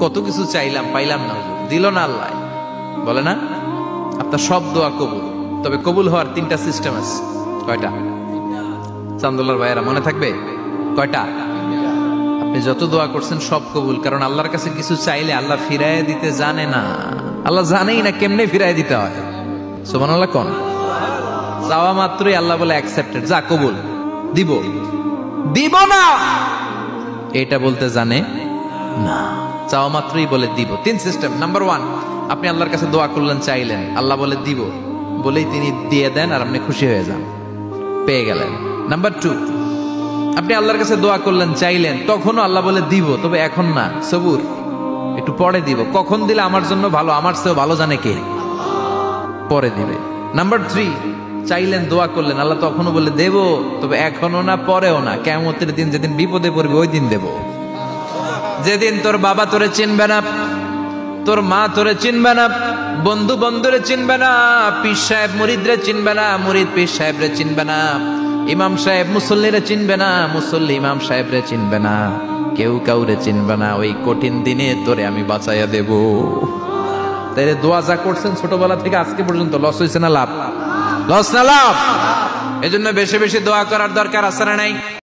কত কিছু চাইলাম, পাইলাম না, দিল না আল্লাহ। বলে না আপনার সব দোয়া কবুল, তবে কবুল হওয়ার 3টা সিস্টেম আছে। কয়টা? চান্দুল্লার ভাইয়েরা মনে থাকবে কয়টা? আপনি যত দোয়া করছেন সব কবুল, কারণ আল্লাহর কাছে কিছু চাইলে আল্লাহ ফিরায় দিতে জানে না। আল্লাহ জানেই না কেমনে ফিরায় দিতে হয়। সুবহানাল্লাহ কোন? চাওয়া মাত্রই আল্লাহ বলে অ্যাকসেপ্টেড, যা কবুল, দিব দিব না এটা বলতে জানে না, চাওয়া মাত্রই বলে দিব। 3 সিস্টেম। নাম্বার 1, আপনি আল্লাহর কাছে দোয়া করলেন, চাইলেন, আল্লাহ বলে দিব, বলেই তিনি দিয়ে দেন আর আপনি খুশি হয়ে যান, পেয়ে গেলেন। নাম্বার 2, আপনি আল্লাহর কাছে দোয়া করলেন, চাইলেন, তখনও আল্লাহ বলে দিব, তবে এখন না, সবুর, একটু পরে দিব। কখন দিলে আমার জন্য ভালো, আমার চেয়েও ভালো জানে কে, পরে দিবে। নাম্বার 3, চাইলেন, দোয়া করলেন, আল্লাহ তখনও বলে দেব, তবে এখনো না, পরেও না, কিয়ামতের দিন যেদিন বিপদে পড়বে ওই দিন দেব। যেদিন তোর বাবা তোরে চিনবে না, তোর মা তোরে চিনবে না, বন্ধু বন্ধুরে চিনবে না, পীর সাহেব মুরিদরে চিনবে না, মুরিদ পীর সাহেবরে চিনবে না, ইমাম সাহেব মুসল্লিরে চিনবে না, মুসল্লি ইমাম সাহেবরে চিনবে না, কেউ কাউরে চিনবে না। ওই কঠিন দিনে তোরে আমি বাঁচাইয়া দেব। তাই দোয়া যা করছেন ছোটবেলা থেকে আজকে পর্যন্ত, লস হয়েছে না লাভ? লস না লাভ? এজন্য বেশি বেশি দোয়া করার দরকার আছে না নাই?